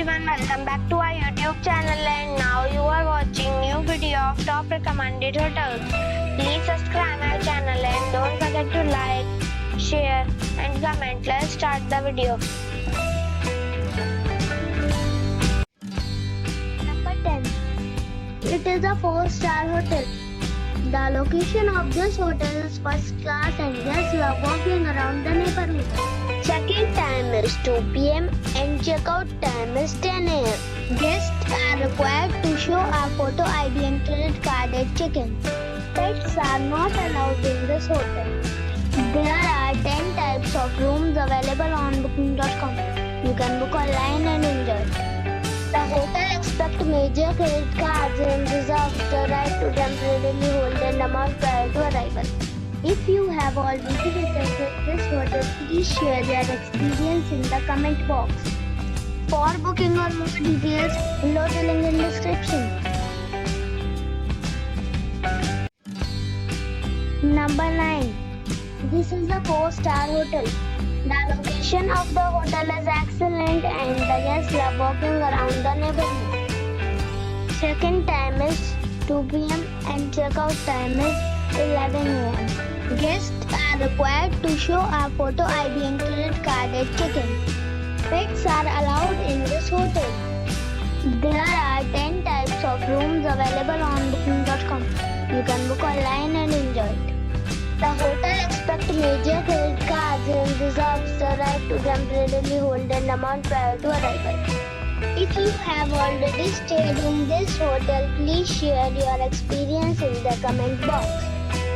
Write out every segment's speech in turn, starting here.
everyone, welcome back to our YouTube channel, and now you are watching new video of top recommended hotels. Please subscribe our channel and don't forget to like, share and comment. Let's start the video. Number 10. It is a 4-star hotel. The location of this hotel is first class and guests love walking around the neighborhood. Check-in time is 2 p.m. and check-out time is 10 a.m. Guests are required to show a photo ID and credit card at check-in. Pets are not allowed in this hotel. There are 10 types of rooms available on booking.com. You can book online and enjoy it. The hotel expects major credit cards and reserves the right to temporarily hold an amount prior to arrival. If you have already visited this hotel, please share your experience in the comment box. For booking or more details, below the link in description. Number 9. This is a 4-star hotel. The location of the hotel is excellent and the guests love walking around the neighborhood. Check-in time is 2 p.m. and check-out time is 11 a.m. Guests are required to show a photo ID and credit card at check-in. Pets are allowed in this hotel. There are 10 types of rooms available on booking.com. You can book online and enjoy it. The hotel expects major credit cards and reserves the right to temporarily hold an amount prior to arrival. If you have already stayed in this hotel, please share your experience in the comment box.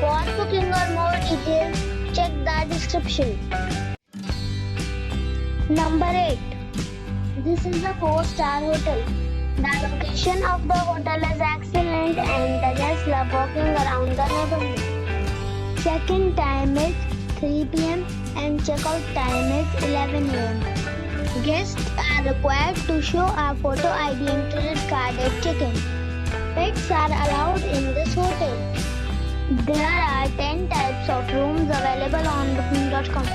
For booking or more details, check the description. Number 8. This is a 4-star hotel. The location of the hotel is excellent and the guests love walking around the neighborhood. Check-in time is 3 p.m. and check-out time is 11 a.m. Guests are required to show a photo ID and credit card at check-in. Pets are allowed in this hotel. There are 10 types of rooms available on booking.com.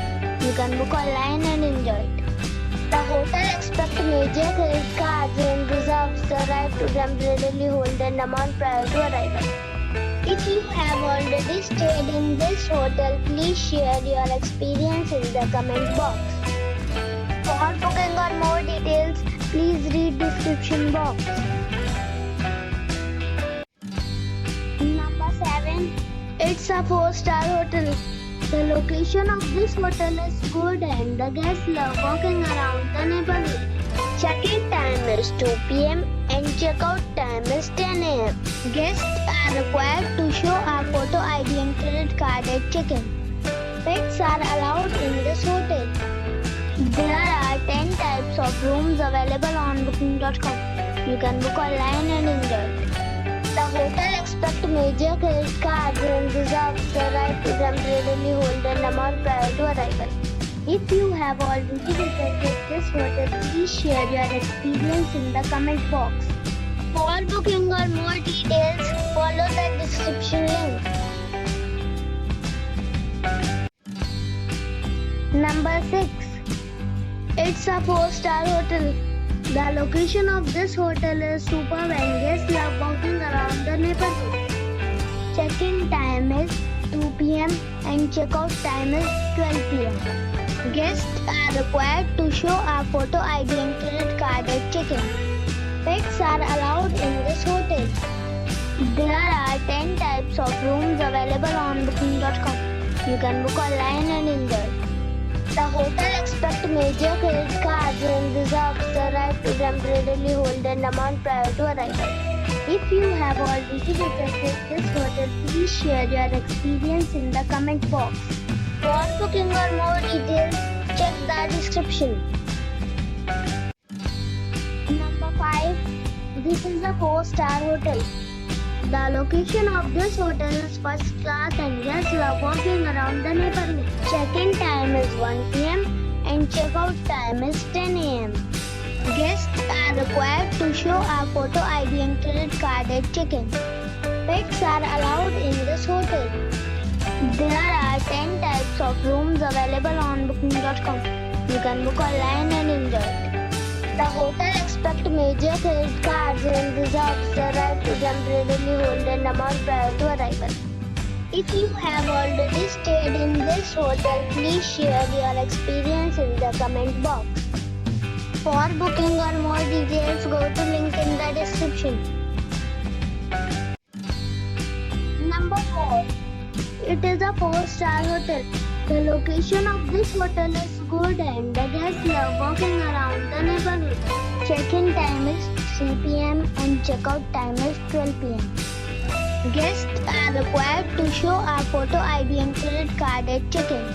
You can book online and enjoy it. The hotel expects major credit cards and reserves the right to temporarily hold an amount prior to arrival. If you have already stayed in this hotel, please share your experience in the comment box. For booking or more details, please read description box. Number 7. It's a 4-star hotel. The location of this hotel is good and the guests love walking around the neighborhood. Check-in time is 2 p.m. and check-out time is 10 a.m. Guests are required to show a photo ID and credit card at check-in. Pets are allowed in this hotel. There are 10 types of rooms available on booking.com. You can book online and enjoy it. The hotel expects major credit cards and reserves the right to temporarily hold an amount prior to arrival. If you have already visited this hotel, please share your experience in the comment box. For booking or more details, follow the description link. Number 6. It's a 4-star hotel. The location of this hotel is superb and guests love walking around the neighborhood. Check-in time is 2 p.m. and check-out time is 12 p.m. Guests are required to show a photo ID and credit card at check-in. Pets are allowed in this hotel. There are 10 types of rooms available on booking.com. You can book online and enjoy it. The hotel expects major credit cards and reserves the right to temporarily hold an amount prior to arrival. If you have already visited this hotel, please share your experience in the comment box. For booking or more details, check the description. Number 5. This is a 4-star hotel. The location of this hotel is first class and guests love walking around the neighborhood. Check-in time is 1 p.m. and check-out time is 10 a.m. Guests are required to show a photo ID and credit card at check-in. Pets are allowed in this hotel. There are 10 types of rooms available on booking.com. You can book online and enjoy it. The hotel expect major credit cards and reserves the right to temporarily hold an amount prior to arrival. If you have already stayed in this hotel, please share your experience in the comment box. For booking or more details, go to link in the description. Number 4. It is a 4-star hotel. The location of this hotel is good and the guests love walking around the neighborhood. Check-in time is 3 p.m. and check-out time is 12 p.m. Guests are required to show a photo ID and credit card at check-in.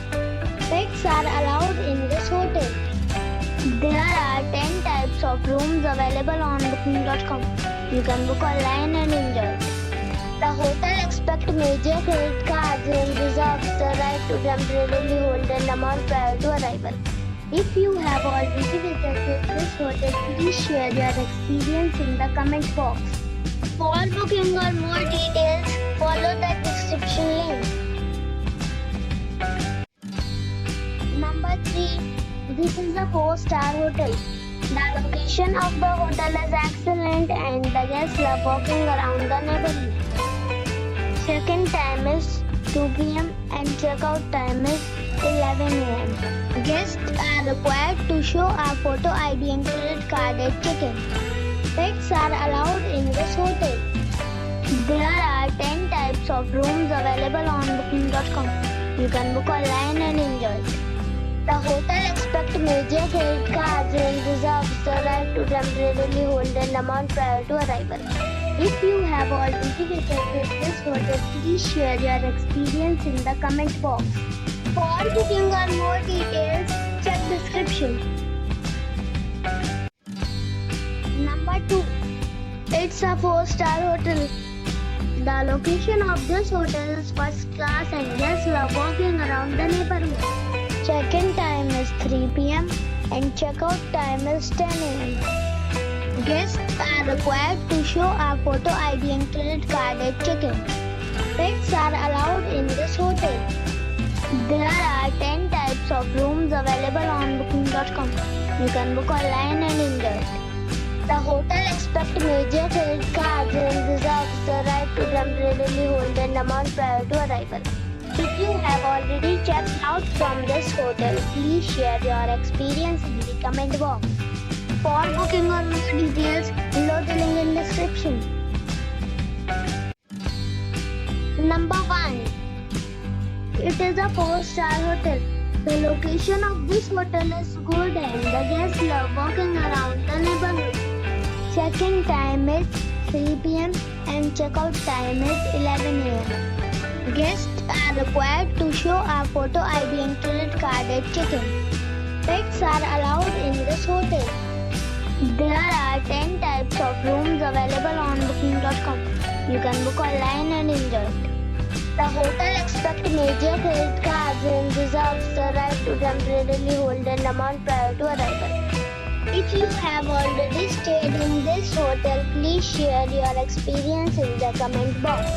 Pets are allowed in this hotel. There are 10 types of rooms available on booking.com. You can book online and enjoy it. The hotel expects major credit cards and reserves the right to temporarily hold an amount prior to arrival. If you have already visited this hotel, please share your experience in the comment box. For booking or more details, follow the description link. Number 3. This is a 4-star hotel. The location of the hotel is excellent and the guests love walking around the neighborhood. Check-in time is 2 p.m. and check-out time is 11 a.m. Guests are required to show a photo ID and credit card at check-in. Pets are allowed in this hotel. There are 10 types of rooms available on booking.com. You can book online and enjoy it. The hotel expects major credit cards and reserves the right to temporarily hold an amount prior to arrival. If you have already visited this hotel, please share your experience in the comment box. For booking or more details, check description. Number 2. It's a 4-star hotel. The location of this hotel is first class and guests love walking around the neighborhood. Check-in time is 3 p.m. and check-out time is 10 a.m. Guests are required to show a photo ID and credit card at check-in. Pets are allowed in this hotel. There are 10 types of rooms available on booking.com. You can book online and enjoy it. The hotel expects major credit cards and reserves the right to temporarily hold an amount prior to arrival. If you have already checked out from this hotel, please share your experience in the comment box. For booking or more details, below the link in description. Number 1. It is a 4-star hotel. The location of this hotel is good and the guests love walking around the neighborhood. Check-in time is 3 p.m. and check-out time is 11 a.m. Guests are required to show a photo ID and credit card at check-in. Pets are allowed in this hotel. There are 10 types of rooms available on booking.com. You can book online and enjoy it. The hotel expects major credit cards and reserves the right to temporarily hold an amount prior to arrival. If you have already stayed in this hotel, please share your experience in the comment box.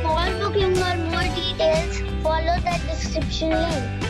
For booking or more details, follow the description link.